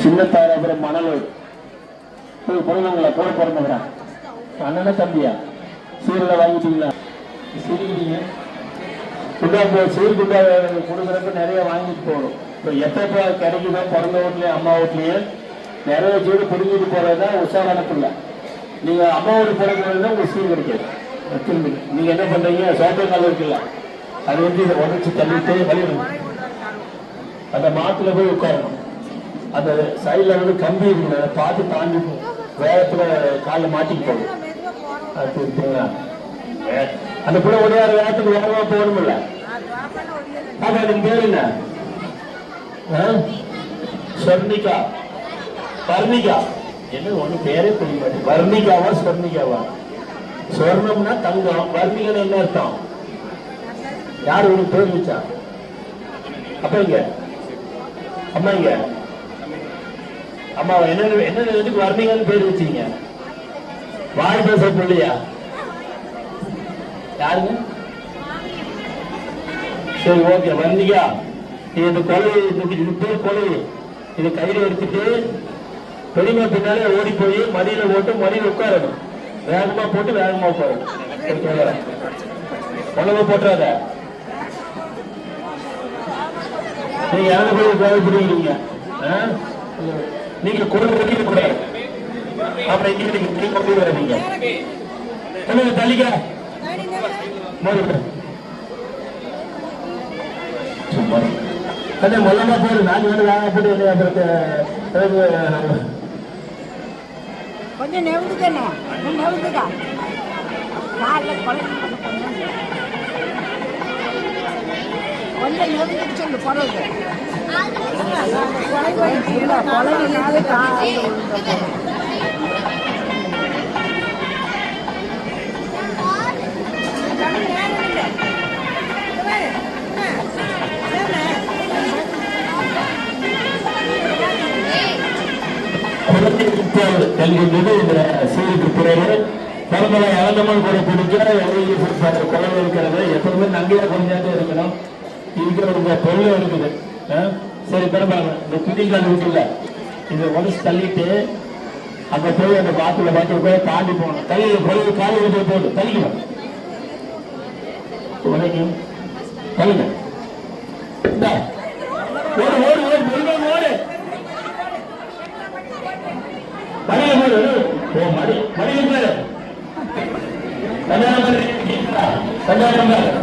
சின்ன தாராபுரம் மணலூர் பொருளங்களா கூட பிறந்தவரா அண்ணனா தம்பியா சீரில் வாங்கிட்டீங்களா சிரிக்கிறீங்க குண்டா சீர் குண்டா கொடுக்குறப்ப நிறைய வாங்கிட்டு போகணும் இப்போ எப்போ கிடைக்குதோ பிறந்த வீட்லயே அம்மா வீட்லயே நிறைய சீடு பிடிங்கிட்டு போறதுதான் உஷாரான பிள்ளை நீங்க அம்மா வீடு பிறகுதான் உங்களுக்கு சீர் கிடைக்காது திரும்பி நீங்க என்ன பண்றீங்க சோம்பேங்கால் இருக்குல்ல அது வந்து இதை உடச்சி தள்ளிட்டு வழியணும் அந்த மாட்டுல போய் உட்காரணும் அந்த சைட்ல வந்து கம்பி இருக்குங்க அதை பார்த்து தாண்டி வேகத்துல காலில் மாட்டிக்கு போகும் அது அந்த கூட ஒரே வேகத்துக்கு வேகமா போகணும்ல அதுக்கு பேர் என்ன ஸ்வர்ணிகா வர்ணிகா என்ன ஒண்ணு பேரே புரிய மாட்டேன் வர்ணிகாவா ஸ்வர்ணிகாவா ஸ்வர்ணம்னா தங்கம் வர்ணிகன்னு என்ன அர்த்தம் யாரு உனக்கு பேர் வச்சா அப்ப இங்க அம்மா இங்க அம்மா என்ன எதுக்கு வர்ணிகன்னு பேர் வச்சீங்க வாய் பேச பிள்ளையா யாருங்க சரி ஓகே வர்ணிகா இந்த கொலை இது பேர் கொலை இதை கையில எடுத்துட்டு பெரியமா பின்னாலே ஓடி போய் மடியில போட்டு மடியில உட்காரணும் வேகமா போட்டு வேகமா உட்காரணும் உணவு போட்டுறாத நீங்க யாரும் போய் தேவைப்படுவீங்க நீங்க குரல் வெளியிட கூடாது அப்புறம் இங்க நீங்க கொண்டு வராதீங்க தள்ளிக்க அదే மொல்லமா போடு நான் வந்து வேக போட்டு கொஞ்சம் நெவுந்துக்கணும் நெவுந்துக்கா கொஞ்சம் நெவுந்துட்டு சொல்லு குறவு சீருக்கு பிறகு பரம்பரை இழந்தமல் கூட பிடிச்ச குழந்தை இருக்கிறது எப்பவுமே நம்பியா கொஞ்சாட்டே இருக்கணும் இருக்கிற ஒரு பொருளும் இருக்குது சரி பரவாயில்ல இந்த துணிக்கால் இருக்குல்ல இதை உடச்சு தள்ளிட்டு அங்க போய் அந்த பாத்துல பார்த்து போய் தாண்டி போகணும் தள்ளி பொருள் காலி ஊற்றி போடு தள்ளிக்கணும் உடைக்கும் தள்ளுங்க ஓடு ஓடு ஓடு பொருள் ஓடு மடியில போடு மடி மடியில போடு கல்யாணம்